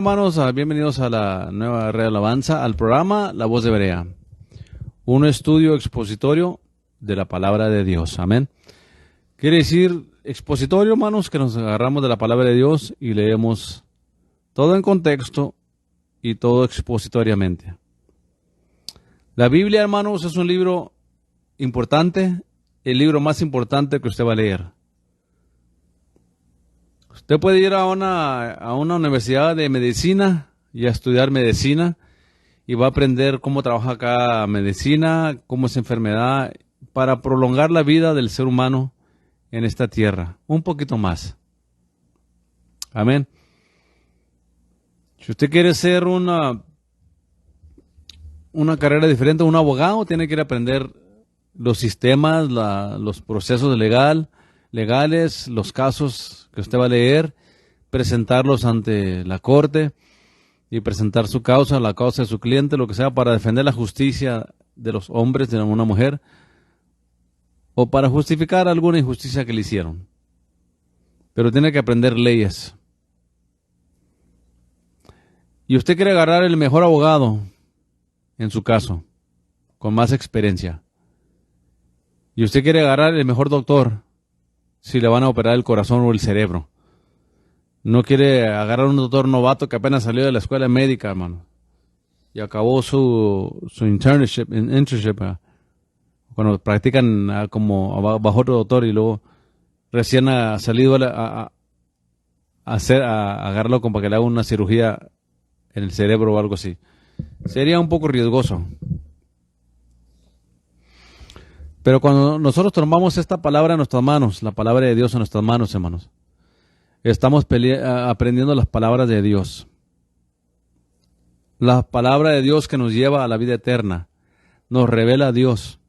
Hermanos, bienvenidos a la nueva red alabanza, al programa La Voz de Berea, un estudio expositorio de la palabra de Dios. Amén. Quiere decir expositorio, hermanos, que nos agarramos de la palabra de Dios y leemos todo en contexto y todo expositoriamente. La Biblia, hermanos, es un libro importante, el libro más importante que usted va a leer. Usted puede ir a una universidad de medicina y a estudiar medicina y va a aprender cómo trabaja cada medicina, cómo es enfermedad, para prolongar la vida del ser humano en esta tierra, un poquito más. Amén. Si usted quiere ser una carrera diferente, un abogado, tiene que ir a aprender los sistemas, los procesos legales, los casos que usted va a leer, presentarlos ante la corte y presentar su causa, la causa de su cliente, lo que sea, para defender la justicia de los hombres, de una mujer, o para justificar alguna injusticia que le hicieron. Pero tiene que aprender leyes. Y usted quiere agarrar el mejor abogado en su caso, con más experiencia. Y usted quiere agarrar el mejor doctor si le van a operar el corazón o el cerebro. No quiere agarrar un doctor novato que apenas salió de la escuela médica, hermano, y acabó su internship, cuando practican como bajo otro doctor y luego recién ha salido a agarrarlo como para que le haga una cirugía en el cerebro o algo así. Sería un poco riesgoso. Pero cuando nosotros tomamos esta palabra en nuestras manos, la palabra de Dios en nuestras manos, hermanos, estamos aprendiendo las palabras de Dios. La palabra de Dios que nos lleva a la vida eterna, nos revela a Dios,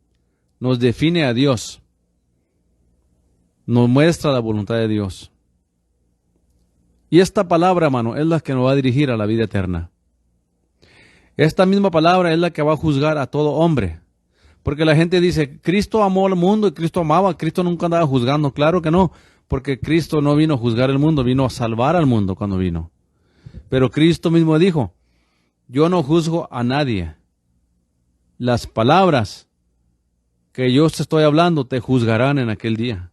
nos define a Dios, nos muestra la voluntad de Dios. Y esta palabra, hermano, es la que nos va a dirigir a la vida eterna. Esta misma palabra es la que va a juzgar a todo hombre. Porque la gente dice, Cristo amó al mundo y Cristo amaba, Cristo nunca andaba juzgando. Claro que no, porque Cristo no vino a juzgar el mundo, vino a salvar al mundo cuando vino. Pero Cristo mismo dijo, yo no juzgo a nadie. Las palabras que yo te estoy hablando te juzgarán en aquel día.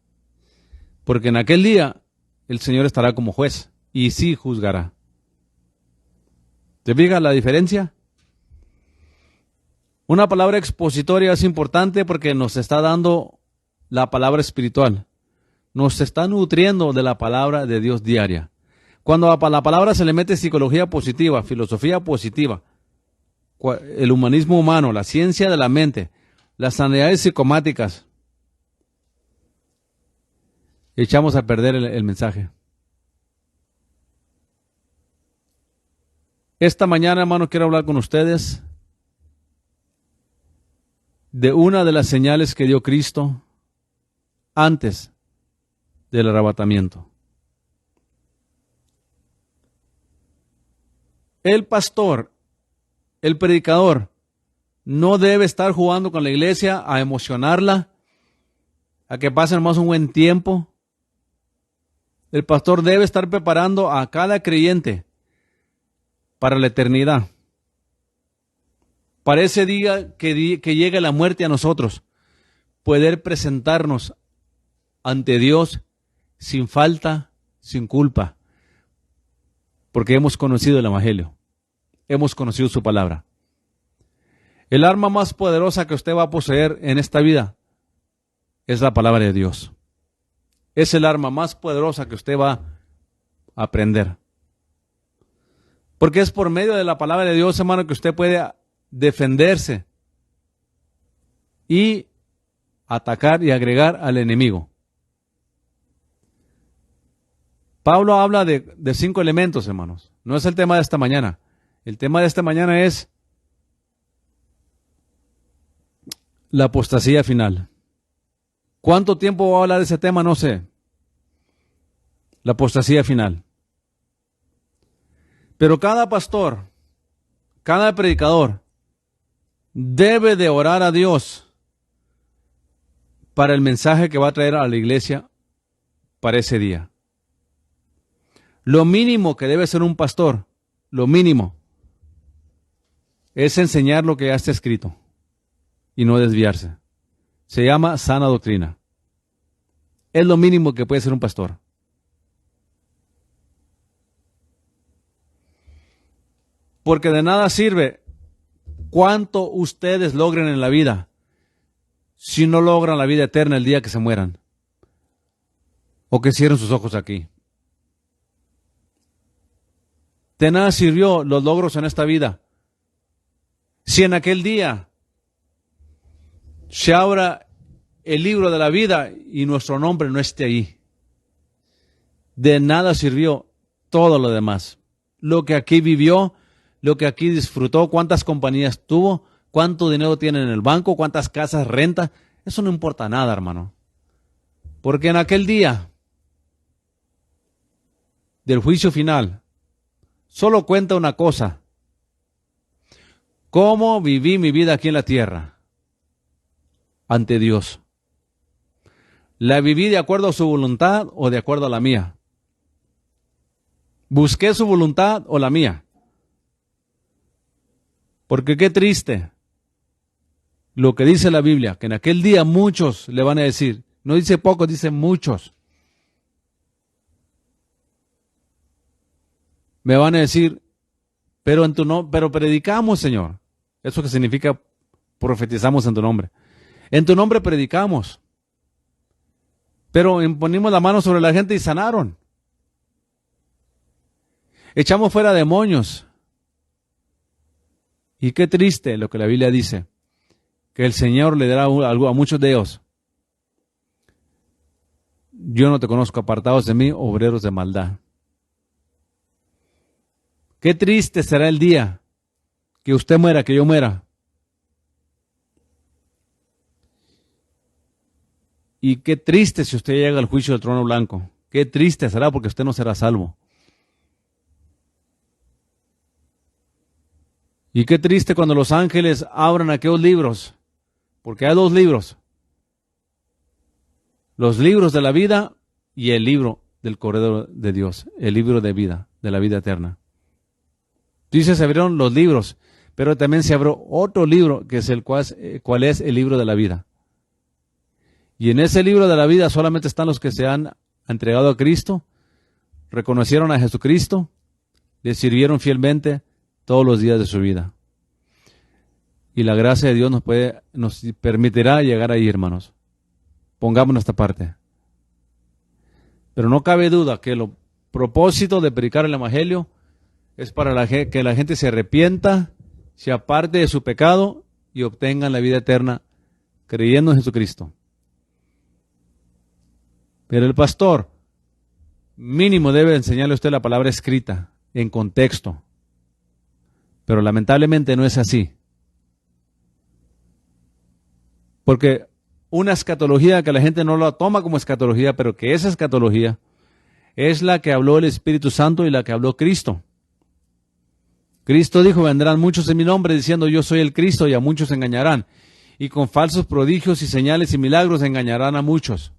Porque en aquel día el Señor estará como juez y sí juzgará. ¿Te fijas la diferencia? Una palabra expositoria es importante porque nos está dando la palabra espiritual. Nos está nutriendo de la palabra de Dios diaria. Cuando a la palabra se le mete psicología positiva, filosofía positiva, el humanismo humano, la ciencia de la mente, las sanidades psicomáticas, echamos a perder el mensaje. Esta mañana, hermano, quiero hablar con ustedes de una de las señales que dio Cristo antes del arrebatamiento. El pastor, el predicador, no debe estar jugando con la iglesia a emocionarla, a que pasen más un buen tiempo. El pastor debe estar preparando a cada creyente para la eternidad. Para ese día que llegue la muerte a nosotros, poder presentarnos ante Dios sin falta, sin culpa, porque hemos conocido el Evangelio, hemos conocido su palabra. El arma más poderosa que usted va a poseer en esta vida es la palabra de Dios. Es el arma más poderosa que usted va a aprender. Porque es por medio de la palabra de Dios, hermano, que usted puede defenderse y atacar y agregar al enemigo. Pablo habla de 5 elementos, hermanos. No es el tema de esta mañana. El tema de esta mañana es la apostasía final. ¿Cuánto tiempo va a hablar de ese tema? No sé. La apostasía final. Pero cada pastor, cada predicador, debe de orar a Dios para el mensaje que va a traer a la iglesia para ese día. Lo mínimo que debe ser un pastor lo mínimo, es enseñar lo que ya está escrito y no desviarse. Se llama sana doctrina. Es lo mínimo que puede ser un pastor. Porque de nada sirve cuánto ustedes logren en la vida si no logran la vida eterna el día que se mueran o que cierren sus ojos aquí. De nada sirvió los logros en esta vida si en aquel día se abra el libro de la vida y nuestro nombre no esté ahí. De nada sirvió todo lo demás. Lo que aquí vivió, lo que aquí disfrutó, cuántas compañías tuvo, cuánto dinero tiene en el banco, cuántas casas renta, eso no importa nada, hermano. Porque en aquel día del juicio final, solo cuenta una cosa: cómo viví mi vida aquí en la tierra ante Dios. ¿La viví de acuerdo a su voluntad o de acuerdo a la mía? ¿Busqué su voluntad o la mía? Porque qué triste lo que dice la Biblia, que en aquel día muchos le van a decir, no dice pocos, dice muchos. Me van a decir, pero predicamos, Señor. Eso que significa profetizamos en tu nombre. En tu nombre predicamos. Pero imponimos la mano sobre la gente y sanaron. Echamos fuera demonios. Y qué triste lo que la Biblia dice, que el Señor le dará algo a muchos de ellos. Yo no te conozco, apartados de mí, obreros de maldad. Qué triste será el día que usted muera, que yo muera. Y qué triste si usted llega al juicio del trono blanco. Qué triste será porque usted no será salvo. Y qué triste cuando los ángeles abran aquellos libros, porque hay dos libros: los libros de la vida y el libro del Cordero de Dios, el libro de vida, de la vida eterna. Dice, se abrieron los libros, pero también se abrió otro libro, que es cuál es el libro de la vida. Y en ese libro de la vida solamente están los que se han entregado a Cristo, reconocieron a Jesucristo, le sirvieron fielmente todos los días de su vida. Y la gracia de Dios nos permitirá llegar ahí, hermanos. Pongámonos esta parte. Pero no cabe duda que el propósito de predicar el Evangelio es para que la gente se arrepienta, se aparte de su pecado y obtengan la vida eterna creyendo en Jesucristo. Pero el pastor mínimo debe enseñarle a usted la palabra escrita en contexto. Pero lamentablemente no es así. Porque una escatología que la gente no la toma como escatología, pero que esa escatología es la que habló el Espíritu Santo y la que habló Cristo. Cristo dijo, vendrán muchos en mi nombre diciendo yo soy el Cristo, y a muchos engañarán. Y con falsos prodigios y señales y milagros engañarán a muchos.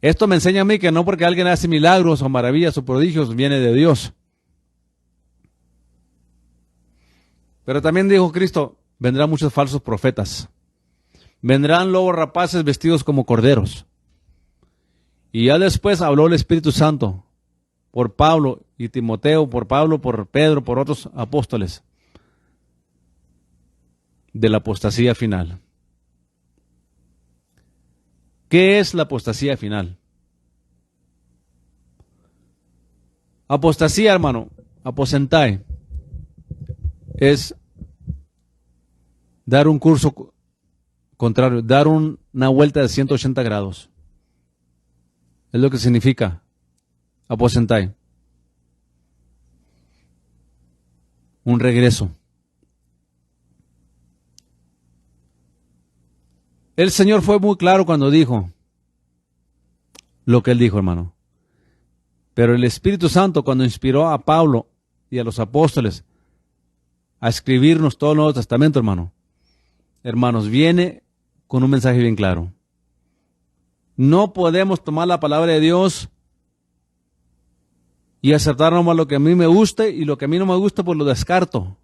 Esto me enseña a mí que no porque alguien hace milagros o maravillas o prodigios viene de Dios. Pero también dijo Cristo, vendrán muchos falsos profetas. Vendrán lobos rapaces vestidos como corderos. Y ya después habló el Espíritu Santo por Pablo y Timoteo, por Pablo, por Pedro, por otros apóstoles, de la apostasía final. ¿Qué es la apostasía final? Apostasía, hermano, aposentai, es dar un curso contrario, dar una vuelta de 180 grados. Es lo que significa aposentai. Un regreso. El Señor fue muy claro cuando dijo lo que Él dijo, hermano. Pero el Espíritu Santo, cuando inspiró a Pablo y a los apóstoles a escribirnos todo el Nuevo Testamento, hermanos, viene con un mensaje bien claro. No podemos tomar la palabra de Dios y aceptar nomás lo que a mí me guste y lo que a mí no me gusta pues lo descarto.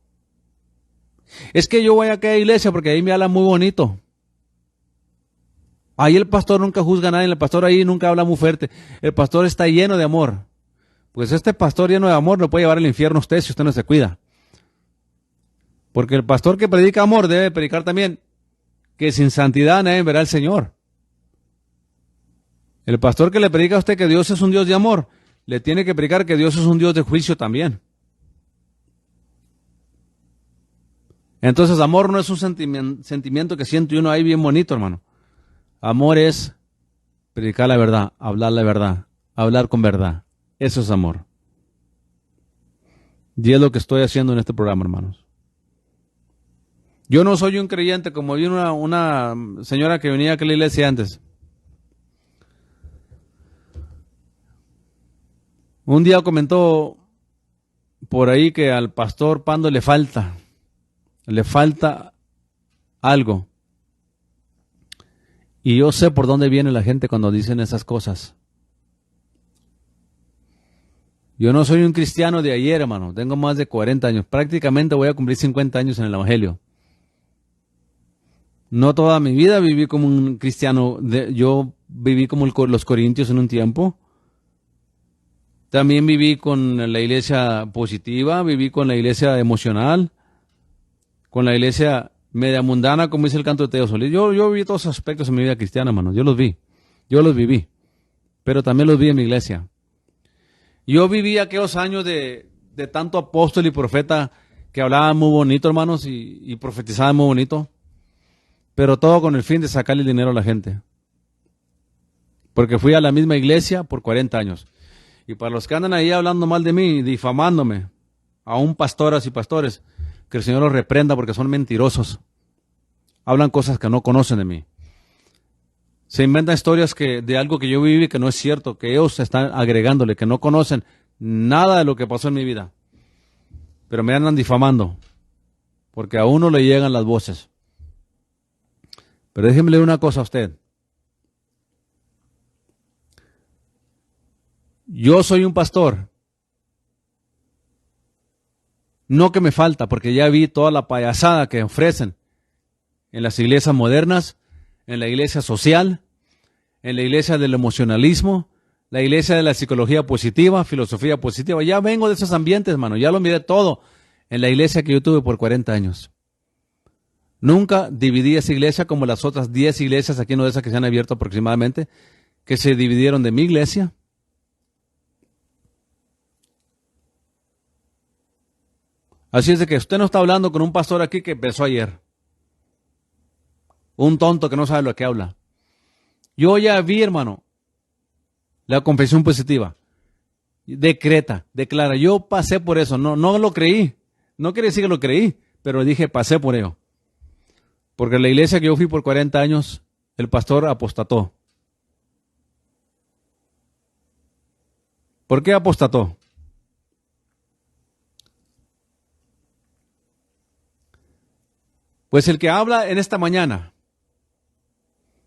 Es que yo voy a aquella iglesia porque ahí me habla muy bonito. Ahí el pastor nunca juzga a nadie, el pastor ahí nunca habla muy fuerte. El pastor está lleno de amor. Pues este pastor lleno de amor lo puede llevar al infierno a usted si usted no se cuida. Porque el pastor que predica amor debe predicar también que sin santidad nadie verá al Señor. El pastor que le predica a usted que Dios es un Dios de amor, le tiene que predicar que Dios es un Dios de juicio también. Entonces, amor no es un sentimiento que siente uno ahí bien bonito, hermano. Amor es predicar la verdad, hablar la verdad, hablar con verdad. Eso es amor. Y es lo que estoy haciendo en este programa, hermanos. Yo no soy un creyente como vi una señora que venía a la iglesia antes. Un día comentó por ahí que al pastor Pando le falta algo. Y yo sé por dónde viene la gente cuando dicen esas cosas. Yo no soy un cristiano de ayer, hermano. Tengo más de 40 años. Prácticamente voy a cumplir 50 años en el Evangelio. No toda mi vida viví como un cristiano. Yo viví como los corintios en un tiempo. También viví con la iglesia positiva, viví con la iglesia emocional, con la iglesia media mundana, como dice el canto de Teo Solís. Yo viví todos esos aspectos en mi vida cristiana, hermano. Yo los viví, pero también los vi en mi iglesia. Yo viví aquellos años de tanto apóstol y profeta que hablaban muy bonito, hermanos, y profetizaban muy bonito, pero todo con el fin de sacarle dinero a la gente. Porque fui a la misma iglesia por 40 años. Y para los que andan ahí hablando mal de mí, difamándome, aún pastoras y pastores, que el Señor los reprenda porque son mentirosos. Hablan cosas que no conocen de mí. Se inventan historias de algo que yo viví que no es cierto, que ellos están agregándole, que no conocen nada de lo que pasó en mi vida. Pero me andan difamando, porque a uno le llegan las voces. Pero déjeme leer una cosa a usted. Yo soy un pastor. No que me falta, porque ya vi toda la payasada que ofrecen en las iglesias modernas, en la iglesia social, en la iglesia del emocionalismo, la iglesia de la psicología positiva, filosofía positiva. Ya vengo de esos ambientes, hermano. Ya lo miré todo en la iglesia que yo tuve por 40 años. Nunca dividí esa iglesia como las otras 10 iglesias aquí en Odessa que se han abierto aproximadamente, que se dividieron de mi iglesia. Así es de que usted no está hablando con un pastor aquí que empezó ayer. Un tonto que no sabe lo que habla. Yo ya vi, hermano, la confesión positiva. Declara. Yo pasé por eso. No lo creí. No quiere decir que lo creí, pero dije, pasé por ello. Porque en la iglesia que yo fui por 40 años, el pastor apostató. ¿Por qué apostató? Pues el que habla en esta mañana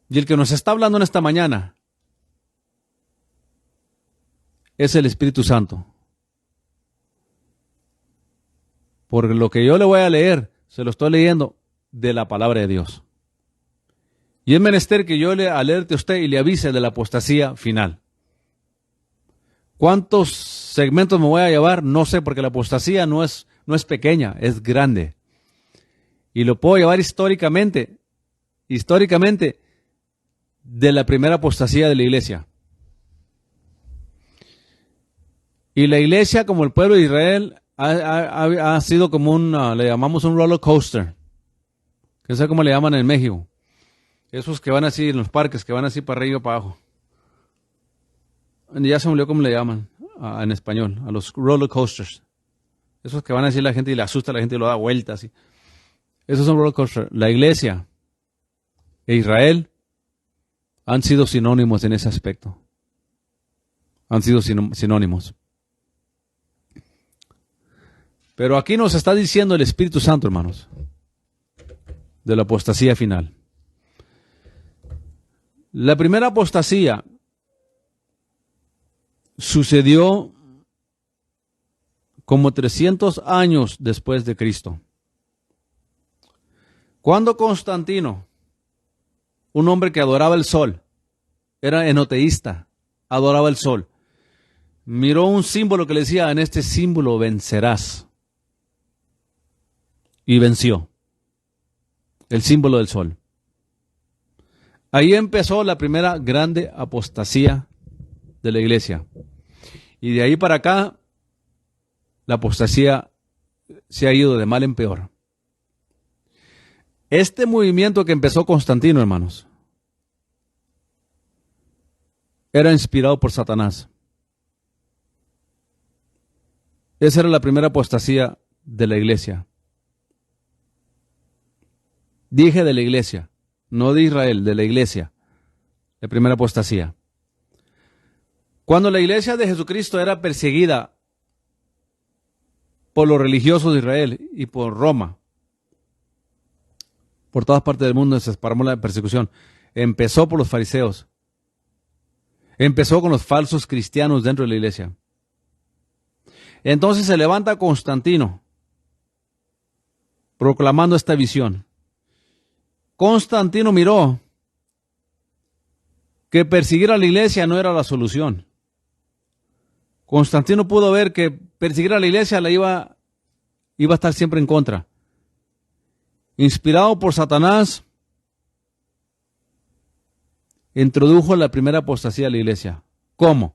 y el que nos está hablando en esta mañana es el Espíritu Santo. Porque lo que yo le voy a leer, se lo estoy leyendo de la palabra de Dios. Y es menester que yo le alerte a usted y le avise de la apostasía final. ¿Cuántos segmentos me voy a llevar? No sé, porque la apostasía no es pequeña, es grande. Y lo puedo llevar históricamente, de la primera apostasía de la iglesia. Y la iglesia, como el pueblo de Israel, ha sido como le llamamos un roller coaster, que sé cómo le llaman en México. Esos que van así en los parques, que van así para arriba y para abajo. Ya se me olvidó cómo le llaman en español, a los roller coasters. Esos que van así la gente y le asusta a la gente y lo da vueltas. Esos son roller coasters. La iglesia e Israel han sido sinónimos en ese aspecto. Han sido sinónimos. Pero aquí nos está diciendo el Espíritu Santo, hermanos, de la apostasía final. La primera apostasía sucedió como 300 años después de Cristo. Cuando Constantino, un hombre que adoraba el sol, era enoteísta, adoraba el sol, miró un símbolo que le decía: en este símbolo vencerás. Y venció. El símbolo del sol. Ahí empezó la primera grande apostasía de la iglesia. Y de ahí para acá, la apostasía se ha ido de mal en peor. Este movimiento que empezó Constantino, hermanos, era inspirado por Satanás. Esa era la primera apostasía de la iglesia. Dije de la iglesia, no de Israel, de la iglesia. La primera apostasía. Cuando la iglesia de Jesucristo era perseguida por los religiosos de Israel y por Roma, por todas partes del mundo se esparmó la persecución. Empezó por los fariseos. Empezó con los falsos cristianos dentro de la iglesia. Entonces se levanta Constantino proclamando esta visión. Constantino miró que perseguir a la iglesia no era la solución. Constantino pudo ver que perseguir a la iglesia iba a estar siempre en contra. Inspirado por Satanás, introdujo la primera apostasía a la iglesia. ¿Cómo?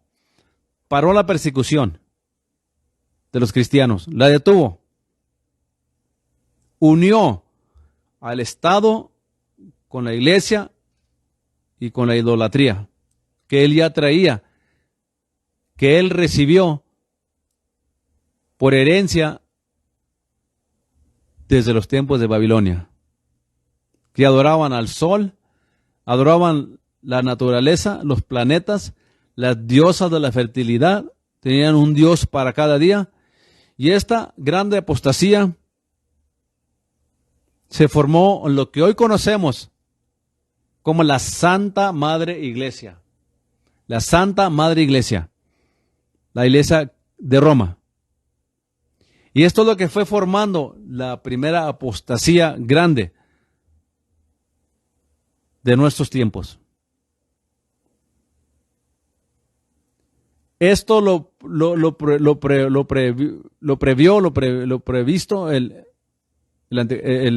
Paró la persecución de los cristianos, la detuvo. Unió al Estado con la iglesia y con la idolatría que él ya traía, que él recibió por herencia desde los tiempos de Babilonia, que adoraban al sol, adoraban la naturaleza, los planetas, las diosas de la fertilidad, tenían un dios para cada día, y esta grande apostasía se formó en lo que hoy conocemos como la Santa Madre Iglesia. La Santa Madre Iglesia. La Iglesia de Roma. Y esto es lo que fue formando la primera apostasía grande de nuestros tiempos. Esto lo previsto el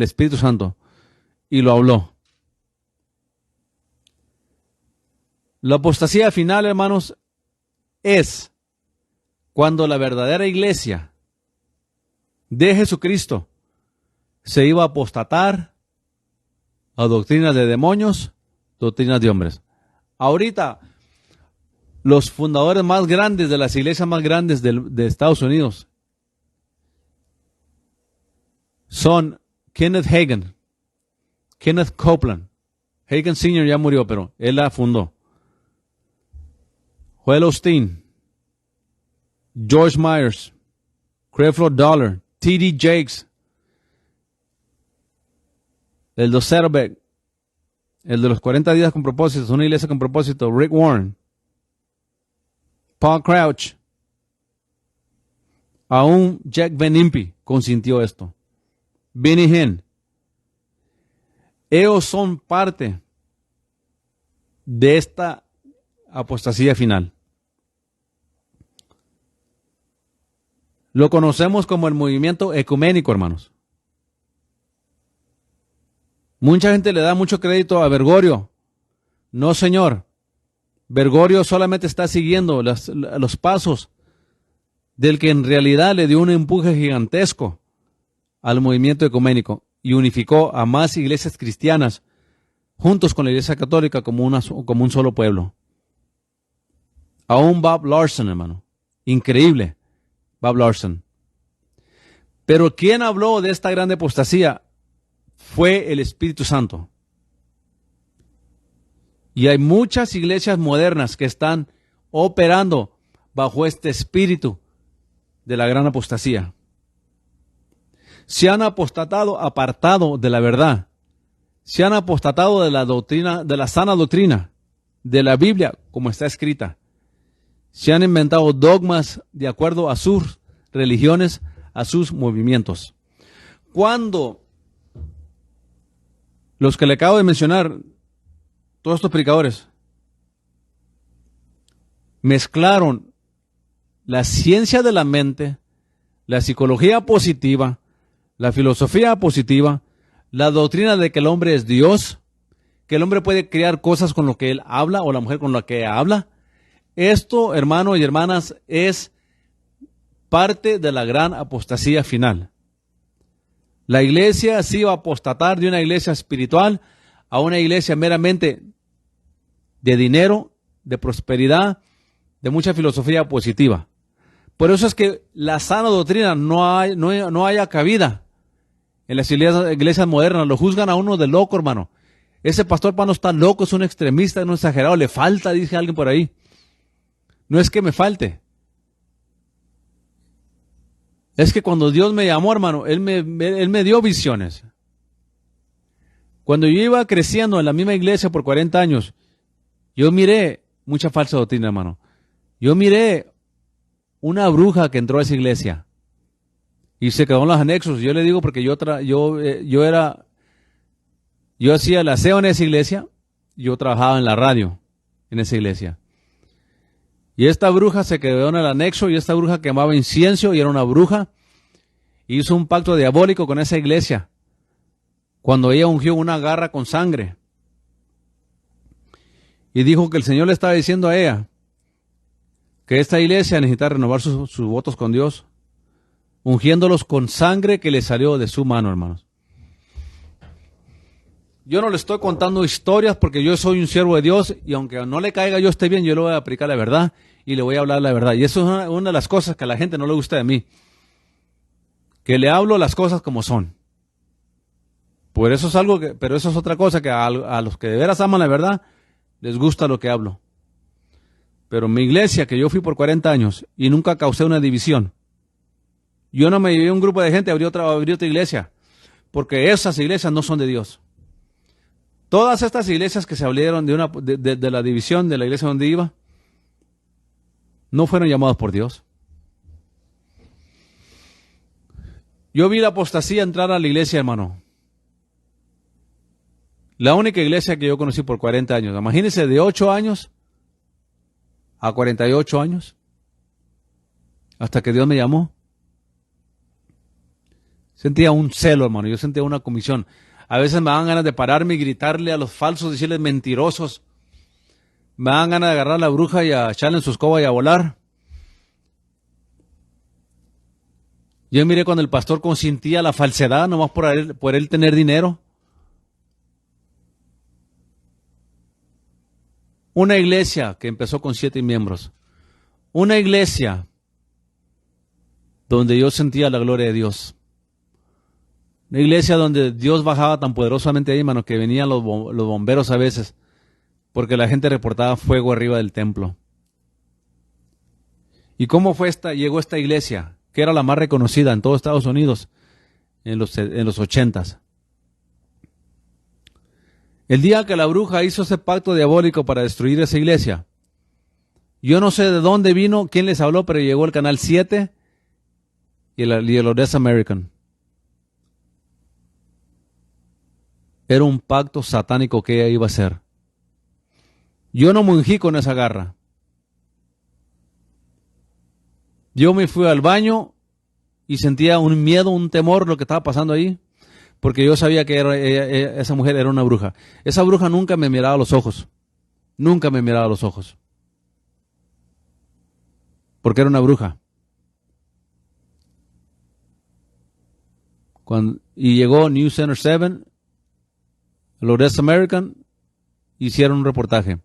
Espíritu Santo y lo habló. La apostasía final, hermanos, es cuando la verdadera iglesia de Jesucristo se iba a apostatar a doctrinas de demonios, doctrinas de hombres. Ahorita, los fundadores más grandes de las iglesias más grandes de Estados Unidos son Kenneth Hagin, Kenneth Copeland. Hagin Sr. ya murió, pero él la fundó. Joel Osteen, George Myers, Creflo Dollar, T.D. Jakes, el de Saddleback, el de los 40 días con propósito, una iglesia con propósito, Rick Warren, Paul Crouch, aún Jack Van Impe consintió esto. Benny Hinn. Ellos son parte de esta apostasía final. Lo conocemos como el movimiento ecuménico, hermanos. Mucha gente le da mucho crédito a Bergoglio. No, señor. Bergoglio solamente está siguiendo los pasos del que en realidad le dio un empuje gigantesco al movimiento ecuménico y unificó a más iglesias cristianas juntos con la iglesia católica como un solo pueblo. Aún Bob Larson, hermano. Increíble. Bob Larson. Pero quien habló de esta grande apostasía fue el Espíritu Santo. Y hay muchas iglesias modernas que están operando bajo este espíritu de la gran apostasía. Se han apostatado, apartado de la verdad. Se han apostatado de la doctrina, de la sana doctrina, de la Biblia como está escrita. Se han inventado dogmas de acuerdo a sus religiones, a sus movimientos. Cuando los que le acabo de mencionar, todos estos predicadores, mezclaron la ciencia de la mente, la psicología positiva, la filosofía positiva, la doctrina de que el hombre es Dios, que el hombre puede crear cosas con lo que él habla o la mujer con lo que habla. Esto, hermanos y hermanas, es parte de la gran apostasía final. La iglesia se iba a apostatar de una iglesia espiritual a una iglesia meramente de dinero, de prosperidad, de mucha filosofía positiva. Por eso es que la sana doctrina no haya cabida en las iglesias modernas. Lo juzgan a uno de loco, hermano. Ese pastor no está loco, es un extremista, es un exagerado, le falta, dice alguien por ahí. No es que me falte. Es que cuando Dios me llamó, hermano, Él me dio visiones. Cuando yo iba creciendo en la misma iglesia por 40 años, yo miré mucha falsa doctrina, hermano. Yo miré una bruja que entró a esa iglesia y se quedó en los anexos. Yo le digo porque yo hacía el aseo en esa iglesia, yo trabajaba en la radio en esa iglesia. Y esta bruja se quedó en el anexo y esta bruja quemaba incienso y era una bruja. Hizo un pacto diabólico con esa iglesia cuando ella ungió una garra con sangre. Y dijo que el Señor le estaba diciendo a ella que esta iglesia necesita renovar sus votos con Dios, ungiéndolos con sangre que le salió de su mano, hermanos. Yo no le estoy contando historias porque yo soy un siervo de Dios y aunque no le caiga yo esté bien, yo le voy a aplicar la verdad y le voy a hablar la verdad. Y eso es una de las cosas que a la gente no le gusta de mí, que le hablo las cosas como son. Por eso es algo pero eso es otra cosa, que a los que de veras aman la verdad, les gusta lo que hablo. Pero en mi iglesia, que yo fui por 40 años y nunca causé una división, yo no me llevé un grupo de gente a abrir otra iglesia, porque esas iglesias no son de Dios. Todas estas iglesias que se abrieron de la división de la iglesia donde iba, no fueron llamados por Dios. Yo vi la apostasía entrar a la iglesia, hermano. La única iglesia que yo conocí por 40 años. Imagínense, de 8 años a 48 años, hasta que Dios me llamó. Sentía un celo, hermano. Yo sentía una comisión. A veces me daban ganas de pararme y gritarle a los falsos, decirles mentirosos. Me daban ganas de agarrar a la bruja y a echarle en su escoba y a volar. Yo miré cuando el pastor consintía la falsedad, nomás por él tener dinero. Una iglesia que empezó con 7 miembros. Una iglesia donde yo sentía la gloria de Dios. Una iglesia donde Dios bajaba tan poderosamente ahí, hermano, que venían los bomberos a veces, porque la gente reportaba fuego arriba del templo. ¿Y cómo llegó esta iglesia, que era la más reconocida en todo Estados Unidos en los 80s? El día que la bruja hizo ese pacto diabólico para destruir esa iglesia, yo no sé de dónde vino, quién les habló, pero llegó el Canal 7 y el Odessa American. Era un pacto satánico que ella iba a hacer. Yo no me ungí con esa garra. Yo me fui al baño y sentía un miedo, un temor lo que estaba pasando ahí, porque yo sabía que esa mujer era una bruja. Esa bruja nunca me miraba a los ojos. Nunca me miraba a los ojos. Porque era una bruja. Y llegó News Center 7, el Odessa American, hicieron un reportaje.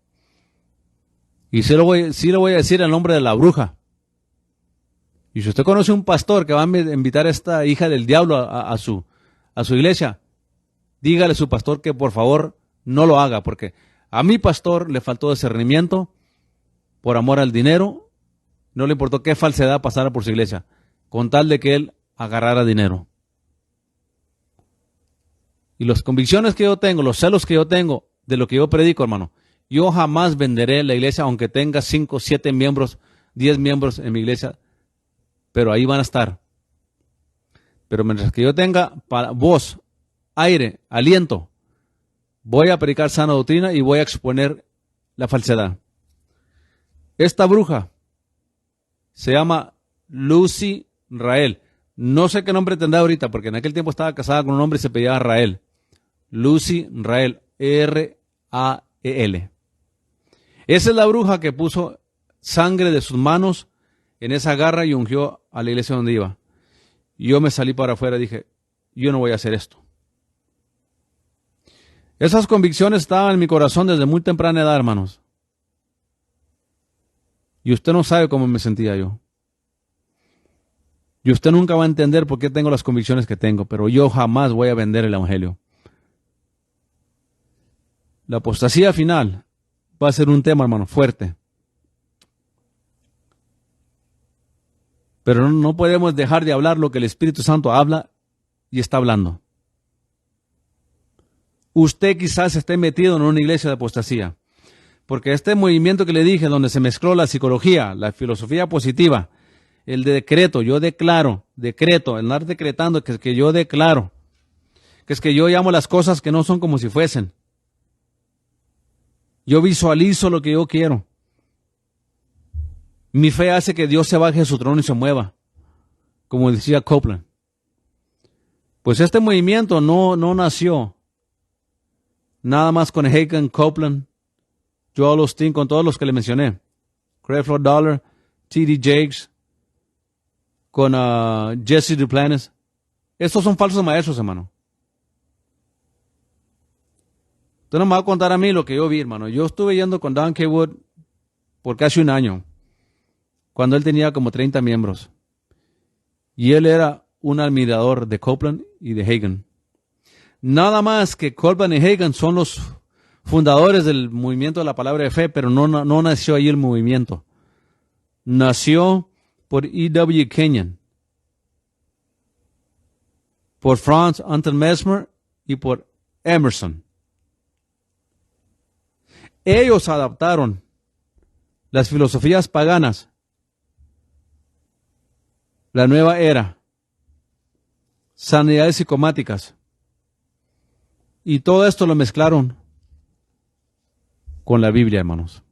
Y sí le voy a decir el nombre de la bruja. Y si usted conoce un pastor que va a invitar a esta hija del diablo a su iglesia, dígale a su pastor que por favor no lo haga, porque a mi pastor le faltó discernimiento por amor al dinero, no le importó qué falsedad pasara por su iglesia, con tal de que él agarrara dinero. Y las convicciones que yo tengo, los celos que yo tengo de lo que yo predico, hermano, yo jamás venderé la iglesia aunque tenga 5, 7 miembros, 10 miembros en mi iglesia. pero ahí van a estar. Pero mientras que yo tenga voz, aire, aliento, voy a predicar sana doctrina y voy a exponer la falsedad. Esta bruja se llama Lucy Rael. No sé qué nombre tendrá ahorita, porque en aquel tiempo estaba casada con un hombre y se pedía Rael. Lucy Rael, R-A-E-L. Esa es la bruja que puso sangre de sus manos en esa garra y ungió a la iglesia donde iba. Y yo me salí para afuera y dije, yo no voy a hacer esto. Esas convicciones estaban en mi corazón desde muy temprana edad, hermanos. Y usted no sabe cómo me sentía yo. Y usted nunca va a entender por qué tengo las convicciones que tengo, pero yo jamás voy a vender el evangelio. La apostasía final va a ser un tema, hermano, fuerte. Pero no podemos dejar de hablar lo que el Espíritu Santo habla y está hablando. Usted quizás esté metido en una iglesia de apostasía, porque este movimiento que le dije, donde se mezcló la psicología, la filosofía positiva, el decreto, yo declaro, decreto, el andar decretando, que es que yo declaro, que es que yo llamo las cosas que no son como si fuesen. Yo visualizo lo que yo quiero. Mi fe hace que Dios se baje de su trono y se mueva, como decía Copeland. Pues este movimiento no nació nada más con Hagin, Copeland, Joel Osteen, con todos los que le mencioné. Creflo Dollar, T.D. Jakes, con Jesse Duplantis. Estos son falsos maestros, hermano. Usted no me va a contar a mí lo que yo vi, hermano. Yo estuve yendo con Don K. Wood por casi un año, cuando él tenía como 30 miembros. Y él era un admirador de Copeland y de Hagin. Nada más que Copeland y Hagin son los fundadores del movimiento de la palabra de fe, pero no nació ahí el movimiento. Nació por E.W. Kenyon, por Franz Anton Mesmer y por Emerson. Ellos adaptaron las filosofías paganas, la nueva era, sanidades psicomáticas, y todo esto lo mezclaron con la Biblia, hermanos.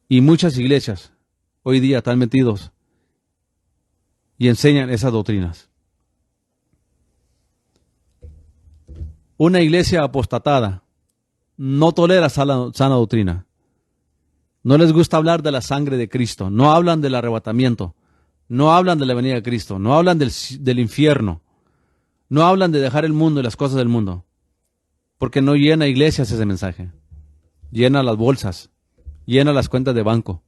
Y muchas iglesias hoy día están metidos y enseñan esas doctrinas. Una iglesia apostatada no tolera sana doctrina. No les gusta hablar de la sangre de Cristo. No hablan del arrebatamiento. No hablan de la venida de Cristo. No hablan del infierno. No hablan de dejar el mundo y las cosas del mundo. Porque no llena iglesias ese mensaje. Llena las bolsas. Llena las cuentas de banco.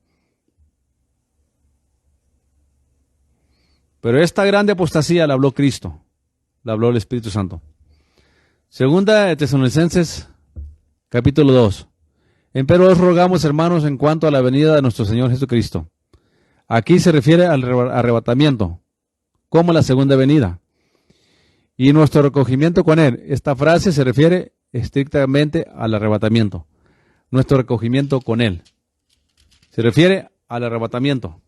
Pero esta grande apostasía la habló Cristo. La habló el Espíritu Santo. Segunda de Tesalonicenses, capítulo 2. Empero os rogamos, hermanos, en cuanto a la venida de nuestro Señor Jesucristo. Aquí se refiere al arrebatamiento, como la segunda venida. Y nuestro recogimiento con Él. Esta frase se refiere estrictamente al arrebatamiento. Nuestro recogimiento con Él. Se refiere al arrebatamiento.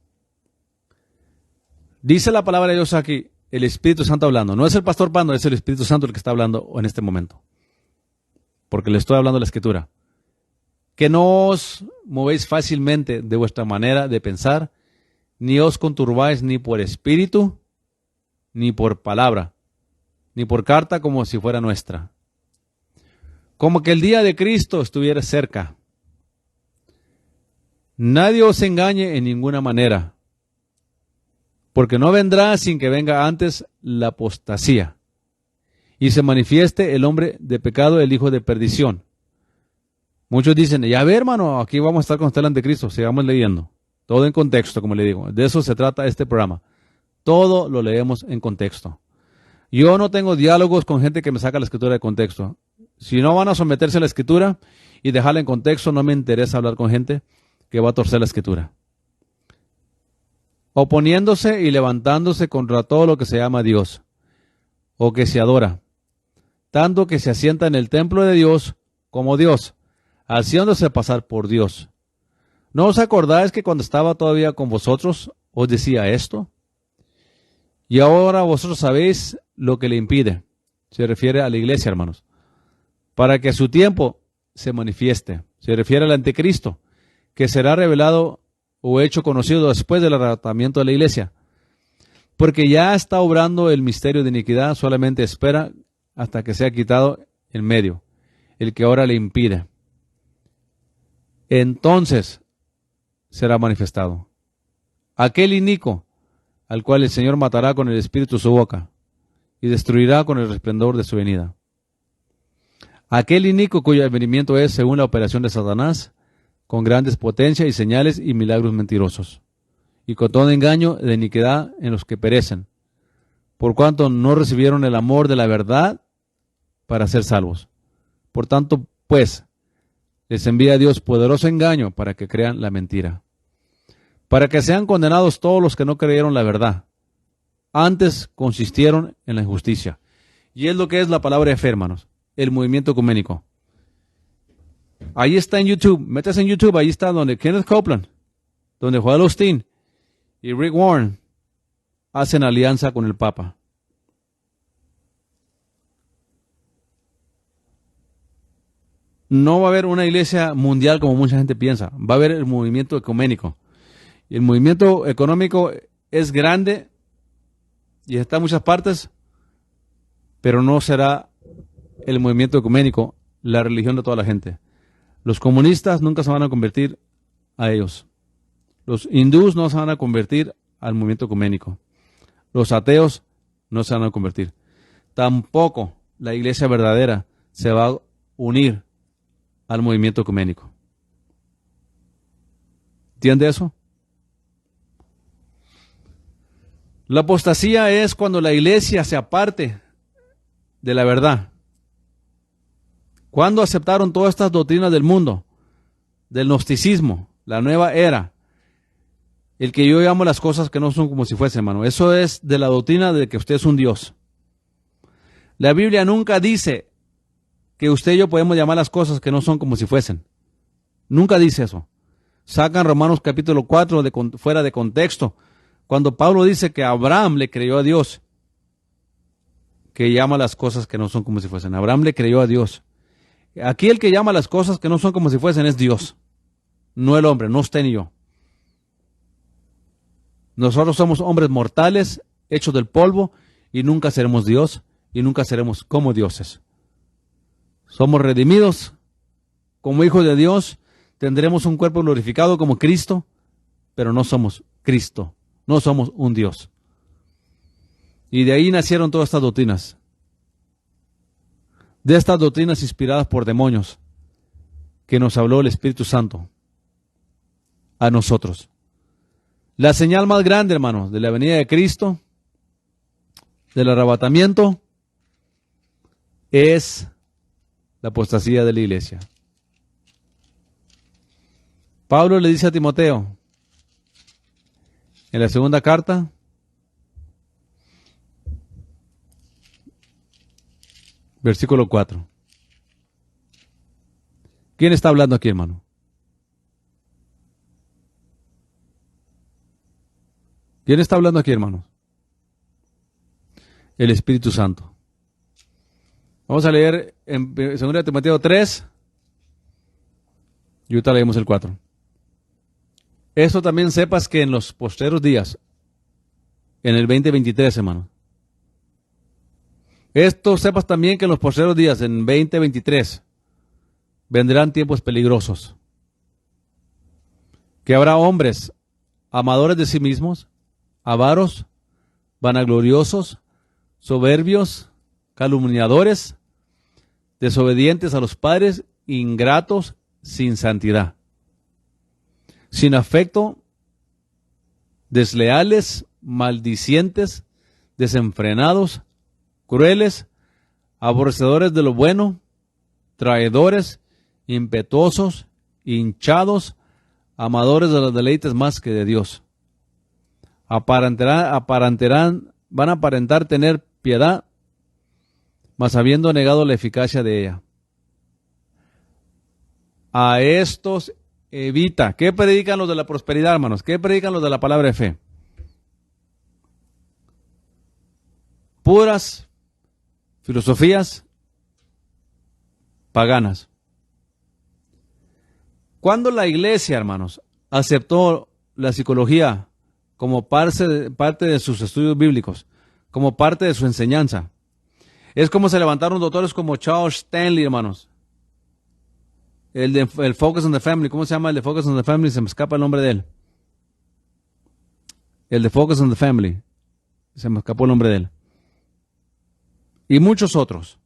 Dice la palabra de Dios aquí, el Espíritu Santo hablando. No es el pastor Pando, es el Espíritu Santo el que está hablando en este momento. Porque le estoy hablando de la Escritura. Que no os movéis fácilmente de vuestra manera de pensar, ni os conturbáis ni por espíritu, ni por palabra, ni por carta como si fuera nuestra. Como que el día de Cristo estuviera cerca. Nadie os engañe en ninguna manera, porque no vendrá sin que venga antes la apostasía, y se manifieste el hombre de pecado, el hijo de perdición. Muchos dicen, ya ve, hermano, aquí vamos a estar con usted delante de Cristo. Sigamos leyendo. Todo en contexto, como le digo. De eso se trata este programa. Todo lo leemos en contexto. Yo no tengo diálogos con gente que me saca la Escritura de contexto. Si no van a someterse a la Escritura y dejarla en contexto, no me interesa hablar con gente que va a torcer la Escritura. Oponiéndose y levantándose contra todo lo que se llama Dios, o que se adora, tanto que se asienta en el templo de Dios como Dios, haciéndose pasar por Dios. ¿No os acordáis que cuando estaba todavía con vosotros os decía esto? Y ahora vosotros sabéis lo que le impide. Se refiere a la iglesia, hermanos. Para que a su tiempo se manifieste. Se refiere al anticristo, que será revelado o hecho conocido después del arrebatamiento de la iglesia. Porque ya está obrando el misterio de iniquidad, solamente espera hasta que sea quitado en medio, el que ahora le impide. Entonces será manifestado aquel inicuo, al cual el Señor matará con el espíritu de su boca, y destruirá con el resplandor de su venida. Aquel inicuo cuyo advenimiento es según la operación de Satanás, con grandes potencias y señales y milagros mentirosos, y con todo engaño de iniquidad en los que perecen, por cuanto no recibieron el amor de la verdad para ser salvos. Por tanto, pues, les envía Dios poderoso engaño para que crean la mentira, para que sean condenados todos los que no creyeron la verdad, antes consistieron en la injusticia. Y es lo que es la palabra de fe, hermanos, el movimiento ecuménico. Ahí está en YouTube, métase en YouTube, ahí está donde Kenneth Copeland, donde Joel Osteen y Rick Warren hacen alianza con el Papa. No va a haber una iglesia mundial como mucha gente piensa, va a haber el movimiento ecuménico. Y el movimiento económico es grande y está en muchas partes, pero no será el movimiento ecuménico la religión de toda la gente. Los comunistas nunca se van a convertir a ellos. Los hindús no se van a convertir al movimiento ecuménico. Los ateos no se van a convertir. Tampoco la iglesia verdadera se va a unir al movimiento ecuménico. ¿Entiende eso? La apostasía es cuando la iglesia se aparte de la verdad. Cuando aceptaron todas estas doctrinas del mundo, del gnosticismo, la nueva era, el que yo llamo las cosas que no son como si fuesen, hermano. Eso es de la doctrina de que usted es un Dios. La Biblia nunca dice que usted y yo podemos llamar las cosas que no son como si fuesen. Nunca dice eso. Sacan Romanos capítulo 4 fuera de contexto. Cuando Pablo dice que Abraham le creyó a Dios, que llama las cosas que no son como si fuesen. Abraham le creyó a Dios. Aquí el que llama las cosas que no son como si fuesen es Dios, no el hombre, no usted ni yo. Nosotros somos hombres mortales, hechos del polvo, y nunca seremos Dios, y nunca seremos como dioses. Somos redimidos como hijos de Dios, tendremos un cuerpo glorificado como Cristo, pero no somos Cristo, no somos un Dios. Y de ahí nacieron todas estas doctrinas. De estas doctrinas inspiradas por demonios que nos habló el Espíritu Santo a nosotros. La señal más grande, hermanos, de la venida de Cristo, del arrebatamiento, es la apostasía de la iglesia. Pablo le dice a Timoteo, en la segunda carta, versículo 4. ¿Quién está hablando aquí, hermano? ¿Quién está hablando aquí, hermanos? El Espíritu Santo. Vamos a leer en 2 Timoteo 3 y ahorita leemos el 4. Esto también sepas que en los postreros días, en el 2023, hermano. Esto sepas también que en los postreros días, en 2023, vendrán tiempos peligrosos. Que habrá hombres amadores de sí mismos, avaros, vanagloriosos, soberbios, calumniadores, desobedientes a los padres, ingratos, sin santidad, sin afecto, desleales, maldicientes, desenfrenados, crueles, aborrecedores de lo bueno, traidores, impetuosos, hinchados, amadores de los deleites más que de Dios. Van a aparentar tener piedad, mas habiendo negado la eficacia de ella. A estos evita. ¿Qué predican los de la prosperidad, hermanos? ¿Qué predican los de la palabra de fe? Puras filosofías paganas. Cuando la iglesia, hermanos, aceptó la psicología como parte de sus estudios bíblicos, como parte de su enseñanza, es como se levantaron doctores como Charles Stanley, hermanos. El Focus on the Family, ¿cómo se llama el de Focus on the Family? Se me escapa el nombre de él. El de Focus on the Family. Se me escapó el nombre de él. Y muchos otros.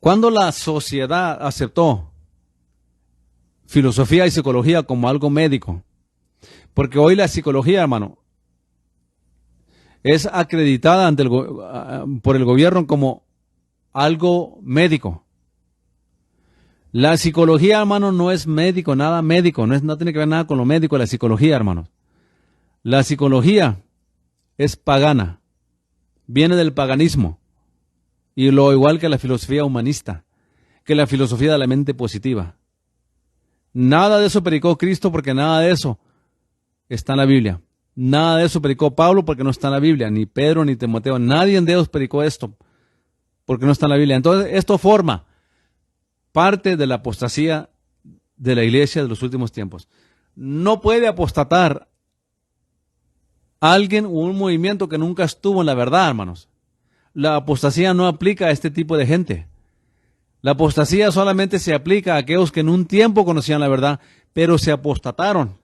Cuando la sociedad aceptó filosofía y psicología como algo médico, porque hoy la psicología, hermano, es acreditada por el gobierno como algo médico. La psicología, hermano, no es médico, nada médico, no tiene que ver nada con lo médico, la psicología, hermanos. La psicología es pagana, viene del paganismo, y lo igual que la filosofía humanista, que la filosofía de la mente positiva. Nada de eso predicó Cristo, porque nada de eso está en la Biblia. Nada de eso predicó Pablo, porque no está en la Biblia, ni Pedro ni Timoteo, nadie de ellos predicó esto, porque no está en la Biblia. Entonces, esto forma parte de la apostasía de la iglesia de los últimos tiempos. No puede apostatar alguien o un movimiento que nunca estuvo en la verdad, hermanos. La apostasía no aplica a este tipo de gente. La apostasía solamente se aplica a aquellos que en un tiempo conocían la verdad, pero se apostataron.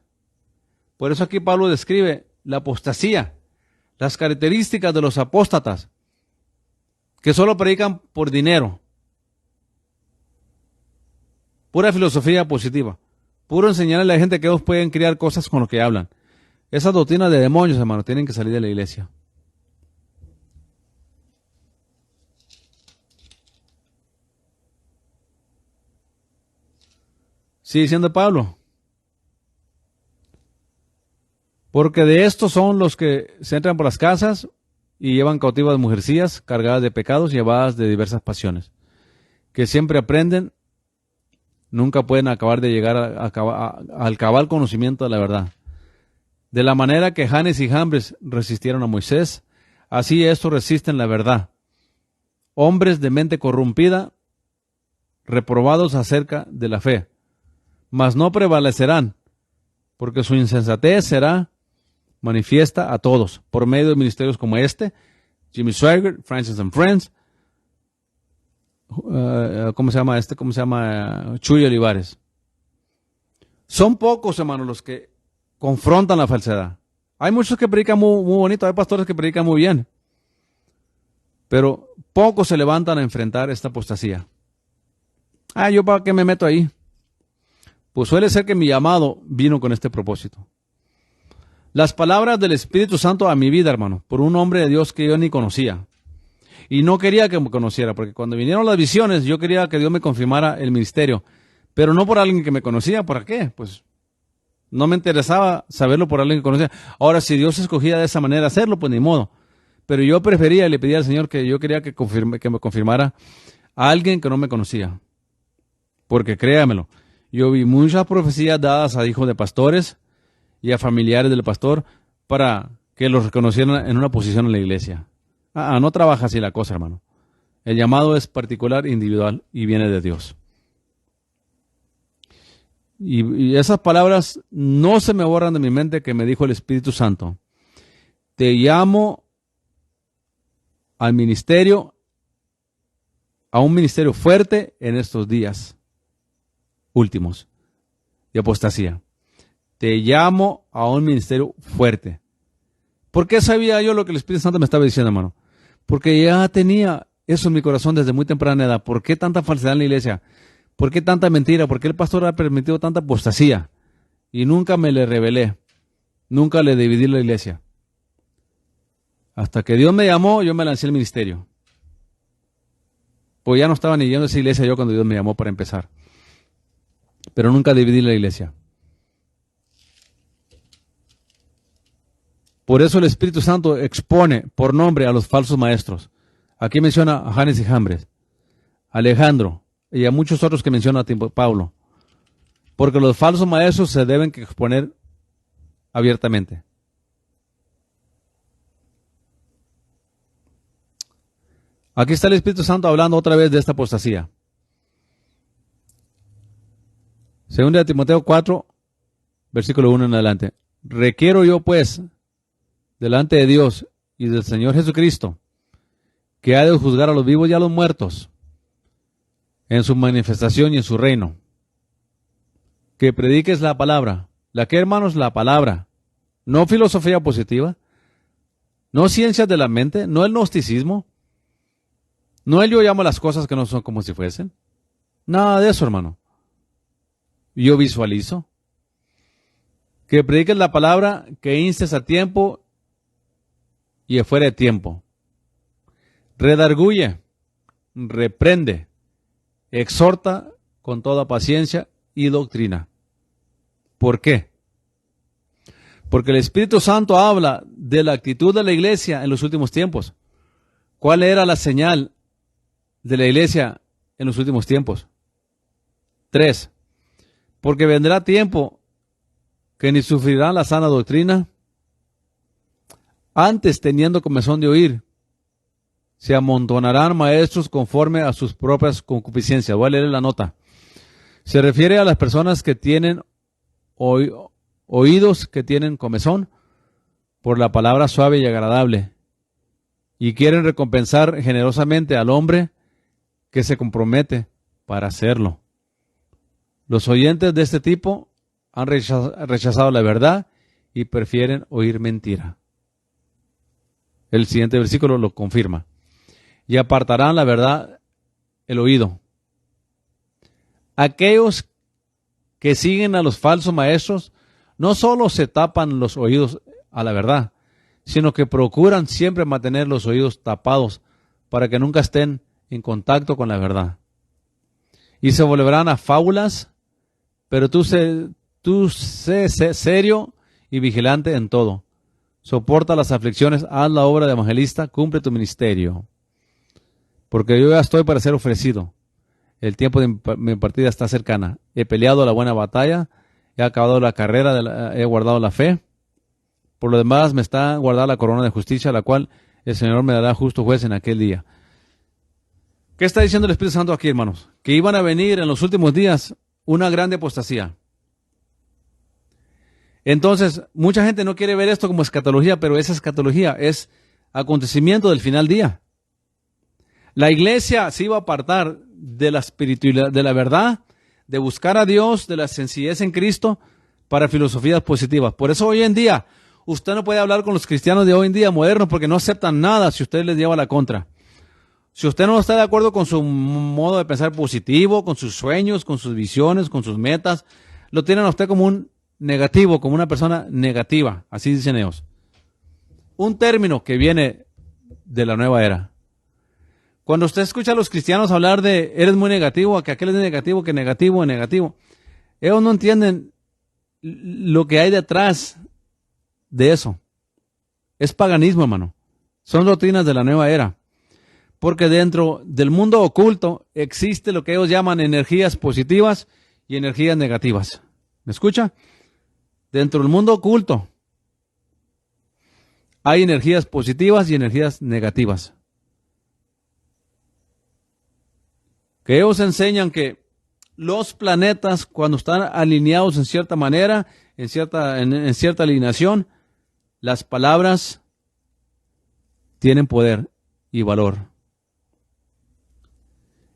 Por eso aquí Pablo describe la apostasía, las características de los apóstatas, que solo predican por dinero, pura filosofía positiva, puro enseñarle a la gente que ellos pueden crear cosas con lo que hablan. Esas doctrinas de demonios, hermano, tienen que salir de la iglesia. Sigue diciendo Pablo. Porque de estos son los que se entran por las casas y llevan cautivas mujercillas cargadas de pecados, llevadas de diversas pasiones, que siempre aprenden, nunca pueden acabar de llegar al cabal conocimiento de la verdad. De la manera que Janes y Jambres resistieron a Moisés, así estos resisten la verdad. Hombres de mente corrompida, reprobados acerca de la fe, mas no prevalecerán, porque su insensatez será manifiesta a todos, por medio de ministerios como este, Jimmy Swaggart, Francis and Friends, ¿cómo se llama este? ¿Cómo se llama? Chuy Olivares. Son pocos, hermanos, los que confrontan la falsedad. Hay muchos que predican muy bonito, hay pastores que predican muy bien, pero pocos se levantan a enfrentar esta apostasía. ¿Yo para qué me meto ahí? Pues suele ser que mi llamado vino con este propósito. Las palabras del Espíritu Santo a mi vida, hermano, por un hombre de Dios que yo ni conocía. Y no quería que me conociera, porque cuando vinieron las visiones, yo quería que Dios me confirmara el ministerio. Pero no por alguien que me conocía. ¿Por qué? Pues no me interesaba saberlo por alguien que conocía. Ahora, si Dios escogía de esa manera hacerlo, pues ni modo. Pero yo prefería y le pedía al Señor que yo quería que me confirmara a alguien que no me conocía. Porque créamelo, yo vi muchas profecías dadas a hijos de pastores y a familiares del pastor para que los reconocieran en una posición en la iglesia. No trabaja así la cosa, hermano. El llamado es particular, individual y viene de Dios. Y esas palabras no se me borran de mi mente que me dijo el Espíritu Santo. Te llamo al ministerio, a un ministerio fuerte en estos días últimos de apostasía. Te llamo a un ministerio fuerte. ¿Por qué sabía yo lo que el Espíritu Santo me estaba diciendo, hermano? Porque ya tenía eso en mi corazón desde muy temprana edad. ¿Por qué tanta falsedad en la iglesia? ¿Por qué tanta mentira? ¿Por qué el pastor ha permitido tanta apostasía? Y nunca me le rebelé. Nunca le dividí la iglesia. Hasta que Dios me llamó, yo me lancé al ministerio. Pues ya no estaba ni yendo a esa iglesia yo cuando Dios me llamó para empezar. Pero nunca dividí la iglesia. Por eso el Espíritu Santo expone por nombre a los falsos maestros. Aquí menciona a Janes y Jambres, Alejandro, y a muchos otros que menciona Pablo. Porque los falsos maestros se deben exponer abiertamente. Aquí está el Espíritu Santo hablando otra vez de esta apostasía. Segunda de Timoteo 4, versículo 1 en adelante. Requiero yo pues, delante de Dios y del Señor Jesucristo, que ha de juzgar a los vivos y a los muertos, en su manifestación y en su reino. Que prediques la palabra. ¿La qué, hermanos? La palabra. No filosofía positiva, no ciencias de la mente, no el gnosticismo, no el yo llamo las cosas que no son como si fuesen. Nada de eso, hermano. Yo visualizo. Que prediques la palabra, que instes a tiempo y fuera de tiempo. Redarguye, reprende, exhorta con toda paciencia y doctrina. ¿Por qué? Porque el Espíritu Santo habla de la actitud de la iglesia en los últimos tiempos. ¿Cuál era la señal de la iglesia en los últimos tiempos? 3. Porque vendrá tiempo que ni sufrirán la sana doctrina, antes teniendo comezón de oír, se amontonarán maestros conforme a sus propias concupiscencias. Voy a leer la nota. Se refiere a las personas que tienen oídos, que tienen comezón por la palabra suave y agradable, y quieren recompensar generosamente al hombre que se compromete para hacerlo. Los oyentes de este tipo han rechazado la verdad y prefieren oír mentira. El siguiente versículo lo confirma. Y apartarán la verdad el oído. Aquellos que siguen a los falsos maestros no solo se tapan los oídos a la verdad, sino que procuran siempre mantener los oídos tapados para que nunca estén en contacto con la verdad. Y se volverán a fábulas, pero tú sé serio y vigilante en todo. Soporta las aflicciones, haz la obra de evangelista, cumple tu ministerio. Porque yo ya estoy para ser ofrecido. El tiempo de mi partida está cercana. He peleado la buena batalla, he acabado la carrera, he guardado la fe. Por lo demás me está guardada la corona de justicia, la cual el Señor me dará justo juez en aquel día. ¿Qué está diciendo el Espíritu Santo aquí, hermanos? Que iban a venir en los últimos días una grande apostasía. Entonces, mucha gente no quiere ver esto como escatología, pero esa escatología es acontecimiento del final día. La iglesia se iba a apartar de la espiritualidad, de la verdad, de buscar a Dios, de la sencillez en Cristo, para filosofías positivas. Por eso hoy en día, usted no puede hablar con los cristianos de hoy en día modernos porque no aceptan nada si usted les lleva la contra. Si usted no está de acuerdo con su modo de pensar positivo, con sus sueños, con sus visiones, con sus metas, lo tienen a usted como un negativo, como una persona negativa, así dicen ellos. Un término que viene de la nueva era. Cuando usted escucha a los cristianos hablar de eres muy negativo, que aquel es negativo, que negativo, negativo, ellos no entienden lo que hay detrás de eso. Es paganismo, hermano. Son doctrinas de la nueva era. Porque dentro del mundo oculto existe lo que ellos llaman energías positivas y energías negativas. ¿Me escucha? Dentro del mundo oculto hay energías positivas y energías negativas. Que ellos enseñan que los planetas, cuando están alineados en cierta manera, en cierta alineación, las palabras tienen poder y valor.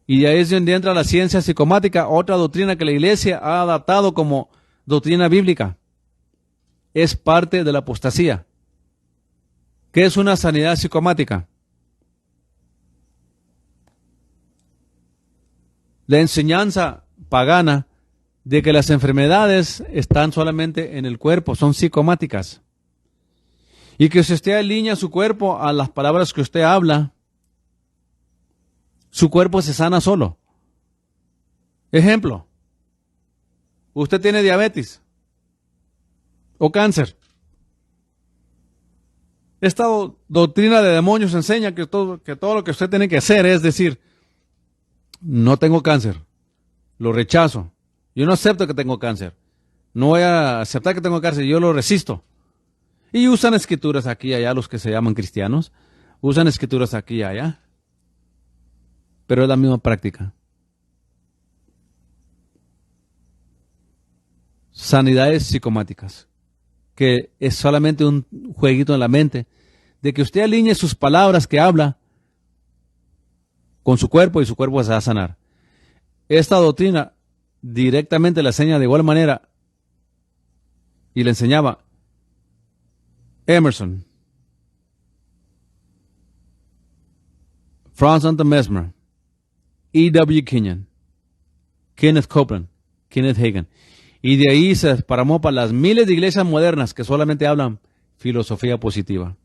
Y de ahí es donde entra la ciencia psicomática, otra doctrina que la iglesia ha adaptado como doctrina bíblica. Es parte de la apostasía. ¿Qué es una sanidad psicomática? La enseñanza pagana de que las enfermedades están solamente en el cuerpo, son psicomáticas. Y que si usted alinea su cuerpo a las palabras que usted habla, su cuerpo se sana solo. Ejemplo, usted tiene diabetes o cáncer. Esta doctrina de demonios enseña que todo lo que usted tiene que hacer es decir, no tengo cáncer, Lo rechazo. Yo no acepto que tengo cáncer. No voy a aceptar que tengo cáncer, yo lo resisto. Y usan escrituras aquí y allá los que se llaman cristianos. Usan escrituras aquí y allá. Pero es la misma práctica. Sanidades psicomáticas, que es solamente un jueguito en la mente, de que usted alinee sus palabras que habla con su cuerpo y su cuerpo se va a sanar. Esta doctrina directamente la enseña de igual manera y le enseñaba Emerson, Franz Anton Mesmer, E.W. Kenyon, Kenneth Copeland, Kenneth Hagin. Y de ahí se desparramó para las miles de iglesias modernas que solamente hablan filosofía positiva.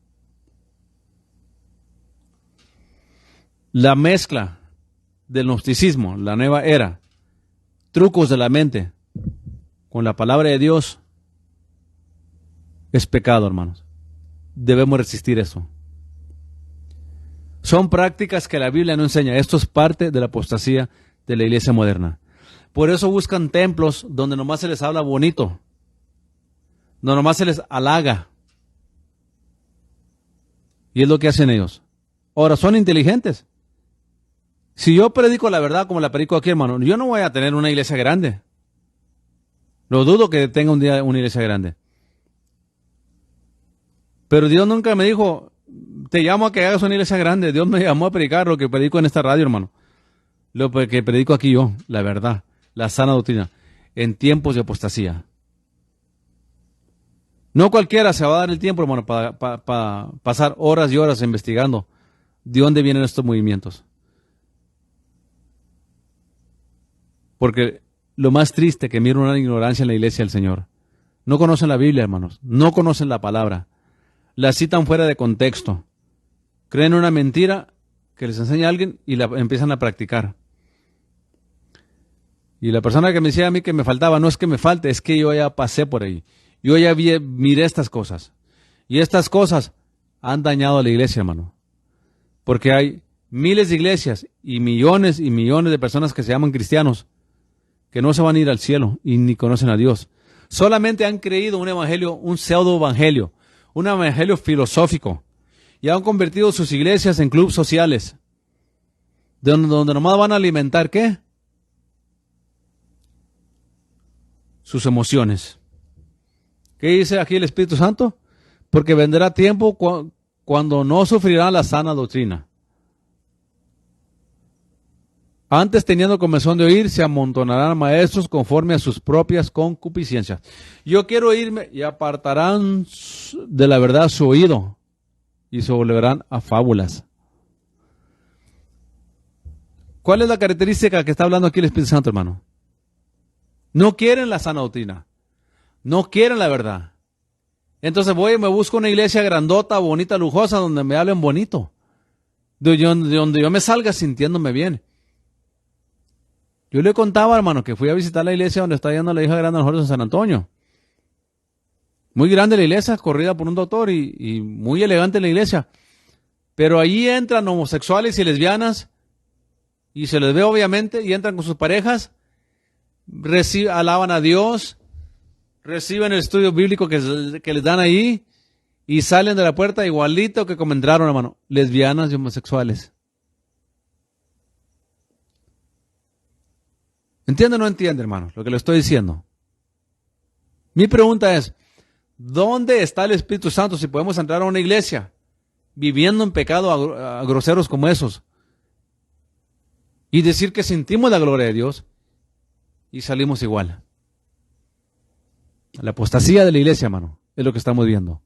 La mezcla del gnosticismo, la nueva era, trucos de la mente, con la palabra de Dios, es pecado, hermanos. Debemos resistir eso. Son prácticas que la Biblia no enseña. Esto es parte de la apostasía de la iglesia moderna. Por eso buscan templos donde nomás se les habla bonito, donde nomás se les halaga. Y es lo que hacen ellos. Ahora, son inteligentes. Si yo predico la verdad como la predico aquí, hermano, yo no voy a tener una iglesia grande. Lo dudo que tenga un día una iglesia grande. Pero Dios nunca me dijo, te llamo a que hagas una iglesia grande. Dios me llamó a predicar lo que predico en esta radio, hermano. Lo que predico aquí yo, la verdad, la sana doctrina, en tiempos de apostasía. No cualquiera se va a dar el tiempo, hermano, para pasar horas y horas investigando de dónde vienen estos movimientos. Porque lo más triste que mira una ignorancia en la iglesia del Señor. No conocen la Biblia, hermanos. No conocen la palabra. La citan fuera de contexto. Creen una mentira que les enseña a alguien y la empiezan a practicar. Y la persona que me decía a mí que me faltaba, no es que me falte, es que yo ya pasé por ahí. Yo ya miré estas cosas. Y estas cosas han dañado a la iglesia, hermano. Porque hay miles de iglesias y millones de personas que se llaman cristianos que no se van a ir al cielo y ni conocen a Dios. Solamente han creído un evangelio, un pseudo evangelio, un evangelio filosófico, y han convertido sus iglesias en clubes sociales, donde nomás van a alimentar, ¿qué? Sus emociones. ¿Qué dice aquí el Espíritu Santo? Porque vendrá tiempo cuando no sufrirán la sana doctrina. Antes, teniendo comezón de oír, se amontonarán maestros conforme a sus propias concupiscencias. Yo quiero irme y apartarán de la verdad su oído y se volverán a fábulas. ¿Cuál es la característica que está hablando aquí el Espíritu Santo, hermano? No quieren la sana doctrina. No quieren la verdad. Entonces voy y me busco una iglesia grandota, bonita, lujosa, donde me hablen bonito. Donde yo me salga sintiéndome bien. Yo le contaba, hermano, que fui a visitar la iglesia donde está yendo la hija grande de nosotros en San Antonio. Muy grande la iglesia, corrida por un doctor y muy elegante la iglesia. Pero allí entran homosexuales y lesbianas y se les ve obviamente y entran con sus parejas, alaban a Dios, reciben el estudio bíblico que les dan ahí y salen de la puerta igualito que como entraron, hermano, lesbianas y homosexuales. ¿Entiende o no entiende, hermano, lo que le estoy diciendo? Mi pregunta es, ¿dónde está el Espíritu Santo si podemos entrar a una iglesia viviendo en pecado a groseros como esos y decir que sentimos la gloria de Dios y salimos igual? La apostasía de la iglesia, hermano, es lo que estamos viendo.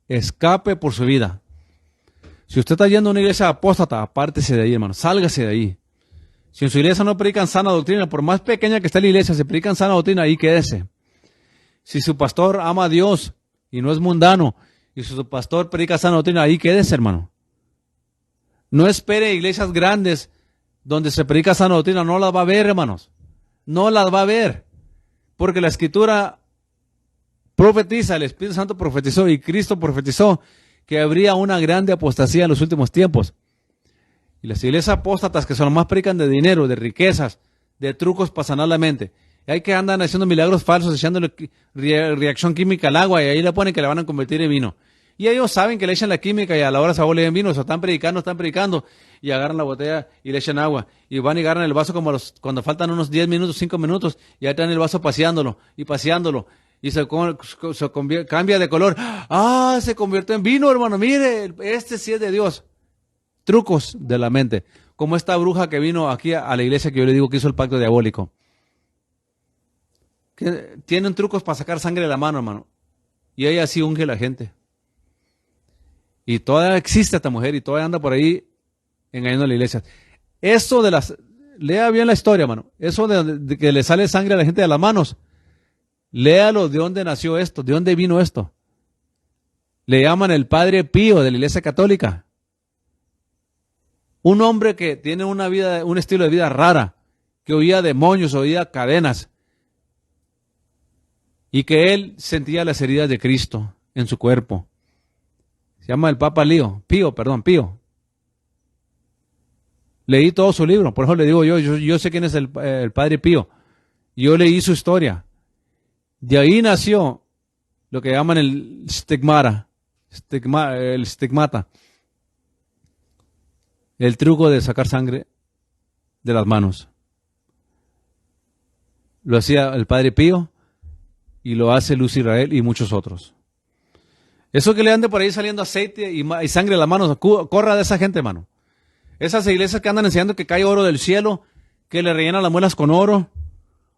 Escape por su vida. Si usted está yendo a una iglesia apóstata, apártese de ahí, hermano, sálgase de ahí. Si en su iglesia no predican sana doctrina, por más pequeña que esté la iglesia, si predican sana doctrina, ahí quédese. Si su pastor ama a Dios y no es mundano, y si su pastor predica sana doctrina, ahí quédese, hermano. No espere iglesias grandes donde se predica sana doctrina, no las va a ver, hermanos. No las va a ver. Porque la Escritura profetiza, el Espíritu Santo profetizó y Cristo profetizó que habría una grande apostasía en los últimos tiempos. Y las iglesias apóstatas que son más predican de dinero, de riquezas, de trucos para sanar la mente. Y hay que andan haciendo milagros falsos, echándole reacción química al agua y ahí le ponen que le van a convertir en vino. Y ellos saben que le echan la química y a la hora se va a volver en vino. O sea, están predicando y agarran la botella y le echan agua. Y van y agarran el vaso como cuando faltan unos 10 minutos, 5 minutos, y ya están el vaso paseándolo. Y cambia de color. ¡Ah! Se convirtió en vino, hermano. Mire, este sí es de Dios. Trucos de la mente. Como esta bruja que vino aquí a la iglesia que yo le digo que hizo el pacto diabólico. Que tienen trucos para sacar sangre de la mano, hermano. Y ella así unge a la gente. Y todavía existe esta mujer y todavía anda por ahí engañando a la iglesia. Eso de lea bien la historia, hermano. Eso de que le sale sangre a la gente de las manos. Léalo de dónde nació esto, de dónde vino esto. Le llaman el Padre Pío de la Iglesia Católica. Un hombre que tiene un estilo de vida rara, que oía demonios, oía cadenas, y que él sentía las heridas de Cristo en su cuerpo. Se llama el Papa Pío. Leí todo su libro, por eso le digo yo sé quién es el Padre Pío. Yo leí su historia. De ahí nació lo que llaman el stigmata, el truco de sacar sangre de las manos. Lo hacía el Padre Pío y lo hace Luz Israel y muchos otros. Eso que le ande por ahí saliendo aceite y sangre de las manos, corra de esa gente, hermano. Esas iglesias que andan enseñando que cae oro del cielo, que le rellenan las muelas con oro.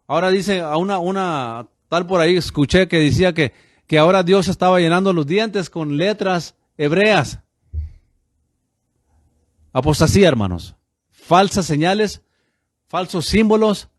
Ahora dice a una tal por ahí, escuché que decía que ahora Dios estaba llenando los dientes con letras hebreas. Apostasía, hermanos. Falsas señales, falsos símbolos,